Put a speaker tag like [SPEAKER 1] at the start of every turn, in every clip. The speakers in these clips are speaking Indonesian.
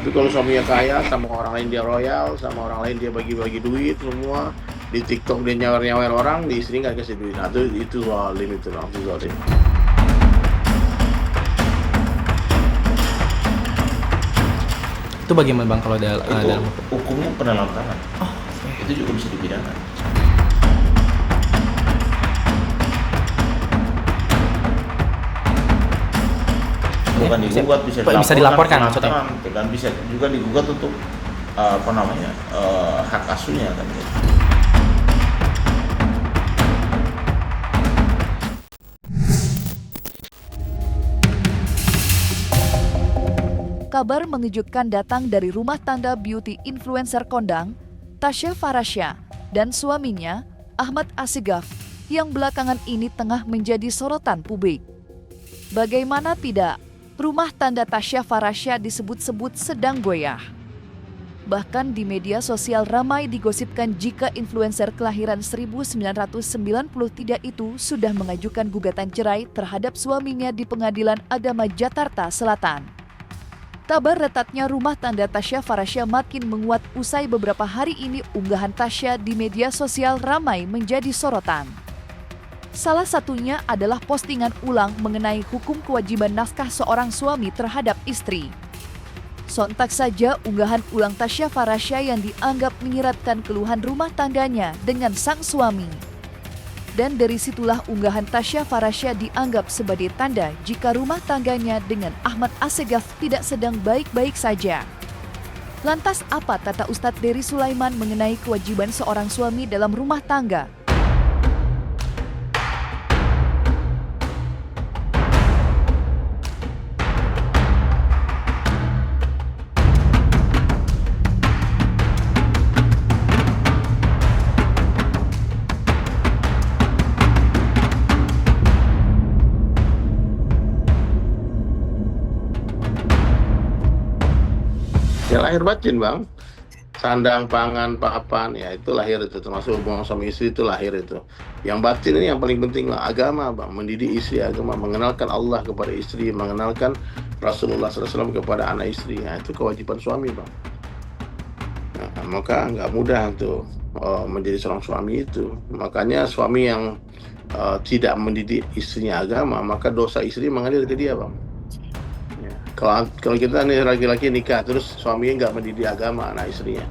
[SPEAKER 1] tapi kalau suaminya kaya, sama orang lain dia royal, sama orang lain dia bagi-bagi duit semua, di TikTok dia nyawer-nyawer orang, di istri nggak kasih duit. Nah, itu zalim, itu langsung zalim.
[SPEAKER 2] Itu bagaimana Bang kalau
[SPEAKER 3] Itu
[SPEAKER 2] dalam
[SPEAKER 3] hukumnya penelantaran.
[SPEAKER 2] Oh,
[SPEAKER 3] Itu juga bisa dipidana. Bukan digugat,
[SPEAKER 2] bisa dilaporkan maksudnya.
[SPEAKER 3] penelantaran, dan bisa juga digugat untuk hak asuhnya kan.
[SPEAKER 4] Kabar mengejutkan datang dari rumah tangga beauty influencer kondang, Tasya Farasya, dan suaminya, Ahmad Assegaf, yang belakangan ini tengah menjadi sorotan publik. Bagaimana tidak, rumah tangga Tasya Farasya disebut-sebut sedang goyah. Bahkan di media sosial ramai digosipkan jika influencer kelahiran 1993 itu sudah mengajukan gugatan cerai terhadap suaminya di Pengadilan Agama Jakarta Selatan. Kabar retatnya rumah tangga Tasya Farasya makin menguat usai beberapa hari ini unggahan Tasya di media sosial ramai menjadi sorotan. Salah satunya adalah postingan ulang mengenai hukum kewajiban nafkah seorang suami terhadap istri. Sontak saja unggahan ulang Tasya Farasya yang dianggap menyiratkan keluhan rumah tangganya dengan sang suami. Dan dari situlah unggahan Tasya Farasya dianggap sebagai tanda jika rumah tangganya dengan Ahmad Assegaf tidak sedang baik-baik saja. Lantas apa kata Ustadz Dery Sulaiman mengenai kewajiban seorang suami dalam rumah tangga?
[SPEAKER 1] Ya lahir batin bang, sandang, pangan, papan, ya itu lahir itu, termasuk hubungan suami istri itu lahir itu. Yang batin ini yang paling penting lah, agama bang, mendidik istri agama, mengenalkan Allah kepada istri, mengenalkan Rasulullah SAW kepada anak istri, nah, itu kewajiban suami bang. Nah, maka nggak mudah untuk menjadi seorang suami itu. Makanya suami yang tidak mendidik istrinya agama, maka dosa istri mengalir ke dia bang. Kalau kita nih laki-laki nikah terus suaminya nggak mendidik agama anak istrinya,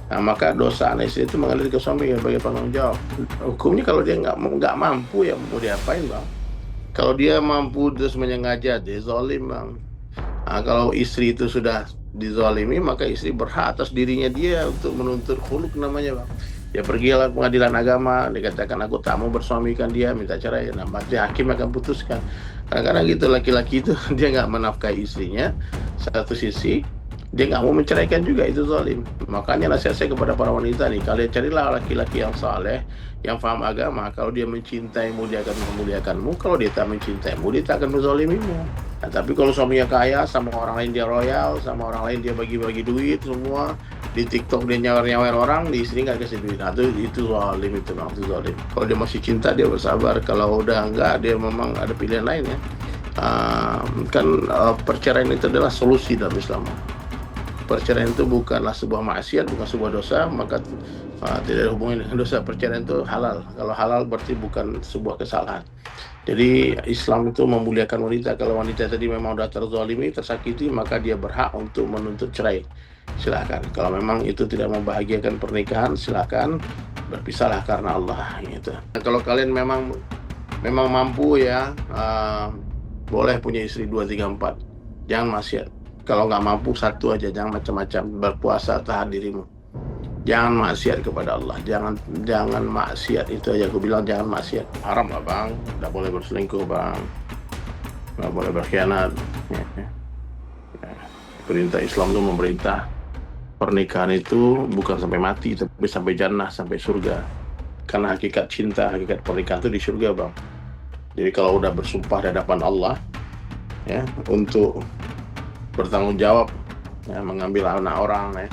[SPEAKER 1] nah maka dosa anak istri itu mengalir ke suami sebagai penanggung jawab. Hukumnya kalau dia nggak mampu ya mau diapain bang? Kalau dia mampu terus menyengaja, dia zalim bang. Nah, kalau istri itu sudah dizalimi maka istri berhak atas dirinya dia untuk menuntut khuluk namanya bang. Ya pergilah pengadilan agama, dikatakan aku tak mau bersuamikan dia, minta cerai, nah nanti hakim akan putuskan. Kadang-kadang gitu laki-laki itu dia nggak menafkahi istrinya, satu sisi dia nggak mau menceraikan juga, itu zalim. Makanya nasihat saya kepada para wanita nih, kalian carilah laki-laki yang saleh, yang paham agama. Kalau dia mencintaimu dia akan memuliakanmu, kalau dia tak mencintaimu dia tak akan menzalimimu. Nah, tapi kalau suaminya kaya, sama orang lain dia royal, sama orang lain dia bagi-bagi duit semua, di TikTok dia nyawer-nyawer orang, di istri nggak kasih duit. Nah, itu zalim, itu langsung zalim. Kalau dia masih cinta dia bersabar, kalau udah enggak dia memang ada pilihan lain ya. Perceraian itu adalah solusi dalam Islam. Perceraian itu bukanlah sebuah maksiat, bukan sebuah dosa, maka tidak ada hubungan dengan dosa. Perceraian itu halal. Kalau halal berarti bukan sebuah kesalahan. Jadi Islam itu memuliakan wanita. Kalau wanita tadi memang sudah terzalimi, tersakiti, maka dia berhak untuk menuntut cerai. Silakan. Kalau memang itu tidak membahagiakan pernikahan, silakan berpisahlah karena Allah. Gitu. Kalau kalian memang mampu ya, boleh punya istri 2, 3, 4. Jangan maksiat. Kalau nggak mampu satu aja, jangan macam-macam. Berpuasa, tahan dirimu. Jangan maksiat kepada Allah, jangan maksiat, itu aja aku bilang, jangan maksiat. Haram lah bang, nggak boleh berselingkuh bang, nggak boleh berkhianat. Perintah Islam itu memerintah pernikahan itu bukan sampai mati, tapi sampai jannah, sampai surga. Karena hakikat cinta, hakikat pernikahan itu di surga bang. Jadi kalau udah bersumpah di hadapan Allah, ya untuk bertanggung jawab, ya, mengambil anak orang, ya,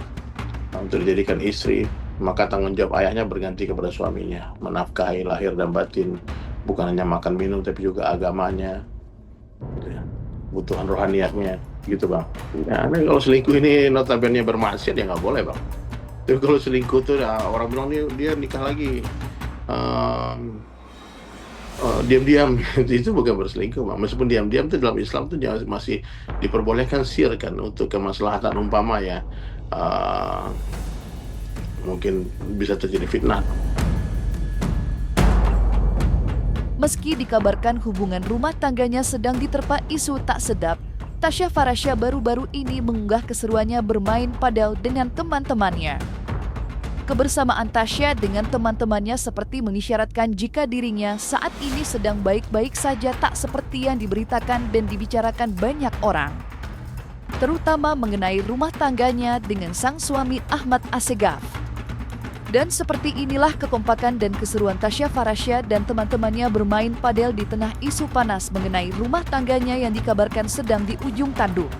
[SPEAKER 1] untuk dijadikan istri, maka tanggung jawab ayahnya berganti kepada suaminya, menafkahi lahir dan batin, bukan hanya makan minum tapi juga agamanya, gitu ya. kebutuhan rohaniahnya gitu bang. Ya, nah, kalau selingkuh ini notabene bermaksiat ya nggak boleh bang. Tapi kalau selingkuh tuh orang bilang dia nikah lagi diam-diam itu bukan berselingkuh bang. Meskipun diam-diam itu dalam Islam tuh masih diperbolehkan sir kan untuk kemaslahatan umpama ya mungkin bisa terjadi fitnah.
[SPEAKER 4] Meski dikabarkan hubungan rumah tangganya sedang diterpa isu tak sedap, Tasya Farasya baru-baru ini mengunggah keseruannya bermain padel dengan teman-temannya. Kebersamaan Tasya dengan teman-temannya seperti mengisyaratkan jika dirinya saat ini sedang baik-baik saja, tak seperti yang diberitakan dan dibicarakan banyak orang. Terutama mengenai rumah tangganya dengan sang suami Ahmad Assegaf. Dan seperti inilah kekompakan dan keseruan Tasya Farasya dan teman-temannya bermain padel di tengah isu panas mengenai rumah tangganya yang dikabarkan sedang di ujung tanduk.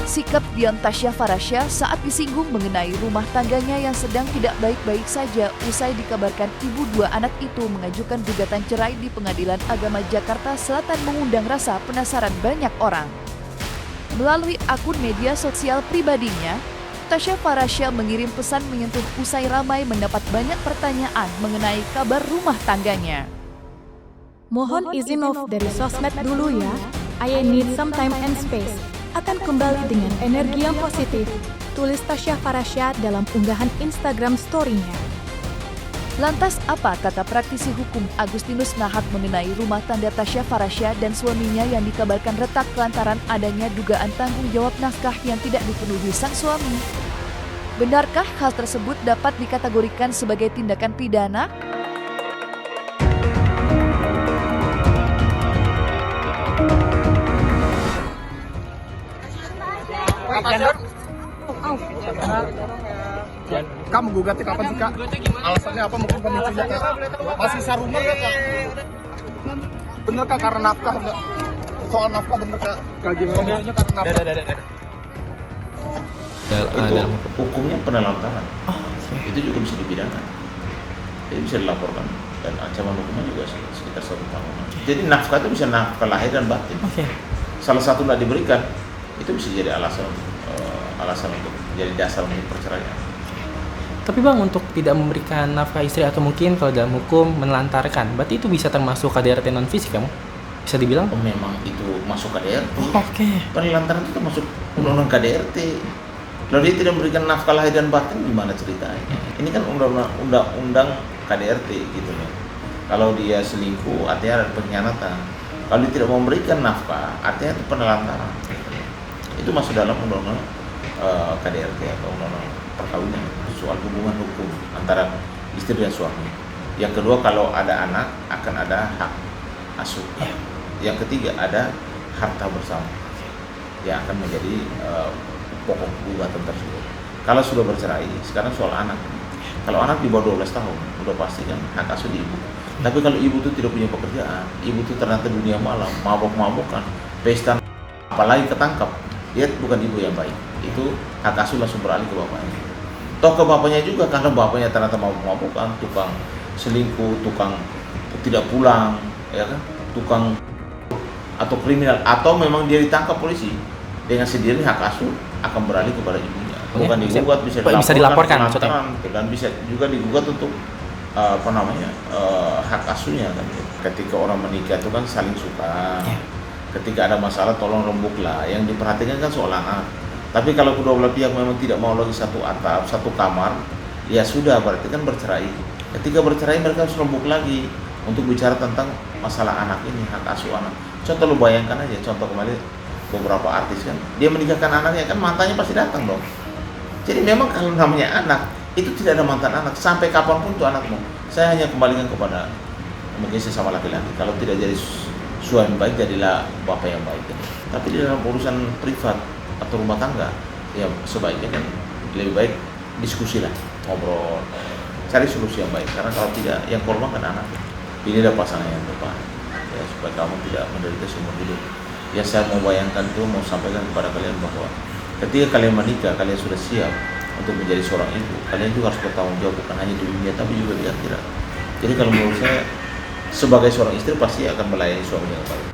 [SPEAKER 4] Sikap diam Tasya Farasya saat disinggung mengenai rumah tangganya yang sedang tidak baik-baik saja usai dikabarkan ibu dua anak itu mengajukan gugatan cerai di Pengadilan Agama Jakarta Selatan mengundang rasa penasaran banyak orang. Melalui akun media sosial pribadinya, Tasya Farasya mengirim pesan menyentuh usai ramai mendapat banyak pertanyaan mengenai kabar rumah tangganya.
[SPEAKER 5] Mohon izin off dari sosmed dulu ya. I need some time and space. Akan kembali dengan energi yang positif, tulis Tasya Farasya dalam unggahan Instagram story-nya.
[SPEAKER 4] Lantas apa kata praktisi hukum Agustinus Nahak mengenai rumah tangga Tasya Farasya dan suaminya yang dikabarkan retak lantaran adanya dugaan tanggung jawab nafkah yang tidak dipenuhi sang suami? Benarkah hal tersebut dapat dikategorikan sebagai tindakan pidana?
[SPEAKER 6] Kak menggugatnya kapan sih Kak? Alasannya apa, mungkin pemicunya Kak? Masih sarungan ya Kak? Bener Kak, karena nafkah enggak? Soal nafkah bener Kak? Pemicunya karena nafkah.
[SPEAKER 2] Dalam
[SPEAKER 3] Hukumnya penelantaran. Itu juga bisa dipidana. Jadi bisa dilaporkan dan ancaman hukumnya juga sekitar 1 tahun. Jadi nafkah itu bisa nafkah lahir dan batin. Salah satu tidak diberikan, itu bisa jadi alasan untuk jadi dasar untuk perceraian.
[SPEAKER 2] Tapi bang, untuk tidak memberikan nafkah istri atau mungkin kalau dalam hukum menelantarkan, berarti itu bisa termasuk KDRT non fisik kamu? Bisa dibilang?
[SPEAKER 3] Memang itu masuk KDRT.
[SPEAKER 2] Oke.
[SPEAKER 3] Penelantaran itu masuk undang-undang KDRT. Kalau dia tidak memberikan nafkah lahir dan batin, gimana ceritanya? Ini kan undang-undang KDRT gitu loh. Kalau dia selingkuh, artinya ada pengkhianatan. Kalau dia tidak memberikan nafkah, artinya itu penelantaran. Itu masuk dalam undang-undang KDRT atau undang-undang perkawinan, soal hubungan hukum antara istri dan suami. Yang kedua, kalau ada anak akan ada hak asuh. Yang ketiga, ada harta bersama yang akan menjadi pokok gugatan tersebut. Kalau sudah bercerai, sekarang soal anak. Kalau anak di bawah 12 tahun, udah pasti kan hak asuh di ibu. Tapi kalau ibu itu tidak punya pekerjaan, ibu itu ternyata dunia malam, mabok-mabokan, pesta, apalagi ketangkap, dia bukan ibu yang baik. Itu hak asuh langsung beralih ke bapaknya. Toh ke bapaknya juga, karena bapaknya ternyata mabok-mabokan, tukang selingkuh, tukang tidak pulang, ya kan, tukang atau kriminal, atau memang dia ditangkap polisi, dengan sendiri hak asuh akan beralih kepada ibunya. Bukan
[SPEAKER 2] Bisa-
[SPEAKER 3] digugat, bisa
[SPEAKER 2] bisa dilaporkan maksudnya.
[SPEAKER 3] pelantaran, dan bisa juga digugat untuk hak asuhnya kan. Ketika orang menikah itu kan saling suka.
[SPEAKER 2] Ya.
[SPEAKER 3] Ketika ada masalah tolong rembuklah. Yang diperhatikan kan soal anak. Tapi kalau kedua belah pihak memang tidak mau lagi satu atap, satu kamar, ya sudah, berarti kan bercerai. Ketika bercerai mereka harus rembuk lagi untuk bicara tentang masalah anak ini, hak asuh anak. Contoh lu bayangkan aja, contoh kemarin beberapa artis kan, dia menikahkan anaknya kan mantannya pasti datang dong. Jadi memang kalau namanya anak, itu tidak ada mantan anak, sampai kapanpun itu anakmu. Saya hanya kembalikan kepada mungkin sesama laki-laki. Kalau tidak jadi suami baik, jadilah bapak yang baik. Tapi di dalam urusan privat atau rumah tangga, ya sebaiknya kan lebih baik diskusilah, ngobrol, cari solusi yang baik. Karena kalau tidak, yang korban kan anak. Pilihlah pasangan yang tepat, ya, supaya kamu tidak menderita seumur hidup. Ya saya mau bayangkan itu, mau sampaikan kepada kalian bahwa ketika kalian menikah, kalian sudah siap untuk menjadi seorang ibu. Kalian juga harus bertanggung jawab, bukan hanya di dunia tapi juga di akhirat. Jadi kalau menurut saya, sebagai seorang istri pasti akan melayani suami yang baik.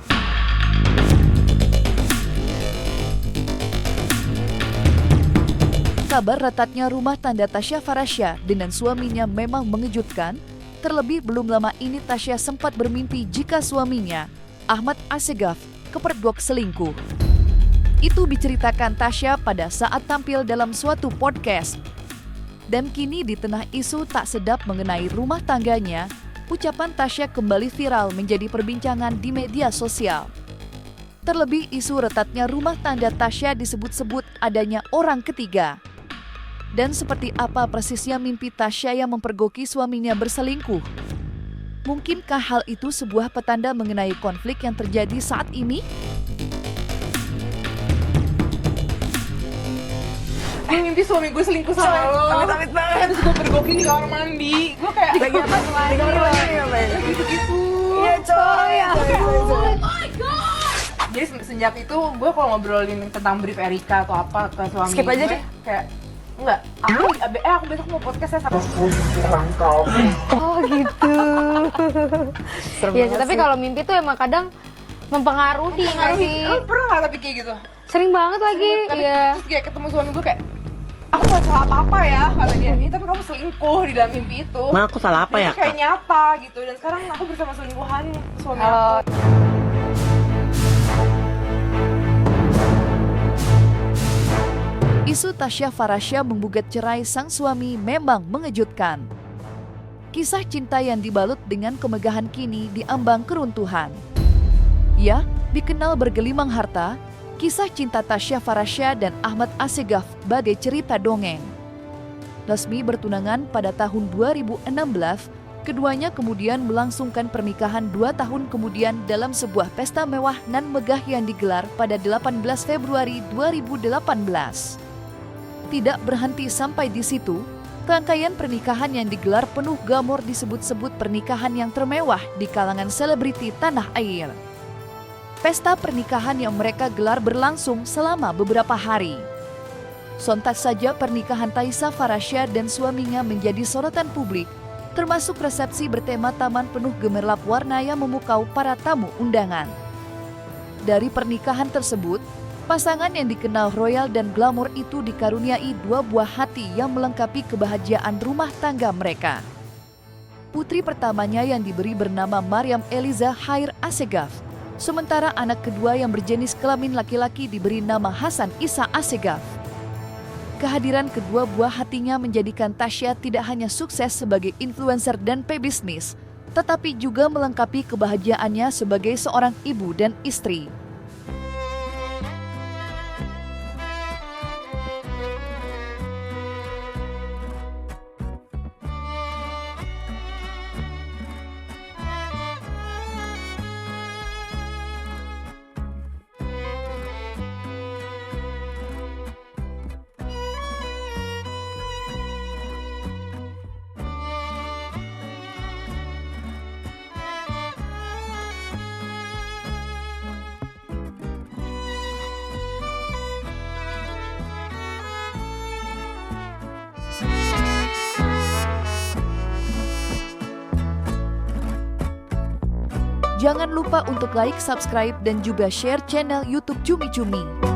[SPEAKER 4] Kabar retaknya rumah tangga Tasya Farasya dengan suaminya memang mengejutkan. Terlebih belum lama ini Tasya sempat bermimpi jika suaminya, Ahmad Assegaf, kepergok selingkuh. Itu diceritakan Tasya pada saat tampil dalam suatu podcast. Dan kini di tengah isu tak sedap mengenai rumah tangganya, ucapan Tasya kembali viral menjadi perbincangan di media sosial. Terlebih isu retaknya rumah tangga Tasya disebut-sebut adanya orang ketiga. Dan seperti apa persisnya mimpi Tasya yang mempergoki suaminya berselingkuh? Mungkinkah hal itu sebuah petanda mengenai konflik yang terjadi saat ini?
[SPEAKER 7] Gue mimpi suami gue selingkuh sama lo. Amit-amit banget. Terus gue pergokin di kamar mandi. Gue kayak lagi apa? Di kamar mandi ngapain? Gitu-gitu. Iya coy. Oh my god. Jadi sejak itu gue kalau ngobrolin tentang brief Erika atau apa ke suami
[SPEAKER 8] Skip aja
[SPEAKER 7] gue,
[SPEAKER 8] deh.
[SPEAKER 7] kayak enggak. Aku besok mau podcast ya sama
[SPEAKER 8] Oh gitu. Iya sih, tapi kalau mimpi tuh emang kadang mempengaruhi nggak sih?
[SPEAKER 7] Lo pernah nggak tapi kayak gitu?
[SPEAKER 8] Sering banget lagi. Iya.
[SPEAKER 7] Terus kayak ketemu suami gue kayak, aku gak salah apa-apa ya, kata dia. Ini tapi kamu selingkuh di dalam mimpi itu.
[SPEAKER 9] Ma, aku salah apa
[SPEAKER 7] Jadi
[SPEAKER 9] ya,
[SPEAKER 7] itu kayak
[SPEAKER 9] Kak?
[SPEAKER 7] nyata gitu. Dan sekarang aku bersama selingkuhan suami
[SPEAKER 8] Halo.
[SPEAKER 7] aku.
[SPEAKER 4] Isu Tasya Farasya menggugat cerai sang suami memang mengejutkan. Kisah cinta yang dibalut dengan kemegahan kini diambang keruntuhan. Ya, dikenal bergelimang harta, kisah cinta Tasya Farasya dan Ahmad Assegaf bagai cerita dongeng. Resmi bertunangan pada tahun 2016, keduanya kemudian melangsungkan pernikahan 2 tahun kemudian dalam sebuah pesta mewah nan megah yang digelar pada 18 Februari 2018. Tidak berhenti sampai di situ, rangkaian pernikahan yang digelar penuh glamor disebut-sebut pernikahan yang termewah di kalangan selebriti tanah air. Pesta pernikahan yang mereka gelar berlangsung selama beberapa hari. Sontak saja pernikahan Taisa Farasya dan suaminya menjadi sorotan publik, termasuk resepsi bertema taman penuh gemerlap warna yang memukau para tamu undangan. Dari pernikahan tersebut, pasangan yang dikenal royal dan glamor itu dikaruniai 2 buah hati yang melengkapi kebahagiaan rumah tangga mereka. Putri pertamanya yang diberi bernama Maryam Eliza Khair Assegaf, sementara anak kedua yang berjenis kelamin laki-laki diberi nama Hasan Isa Assegaf. Kehadiran kedua buah hatinya menjadikan Tasya tidak hanya sukses sebagai influencer dan pebisnis, tetapi juga melengkapi kebahagiaannya sebagai seorang ibu dan istri. Jangan lupa untuk like, subscribe, dan juga share channel YouTube Cumi Cumi.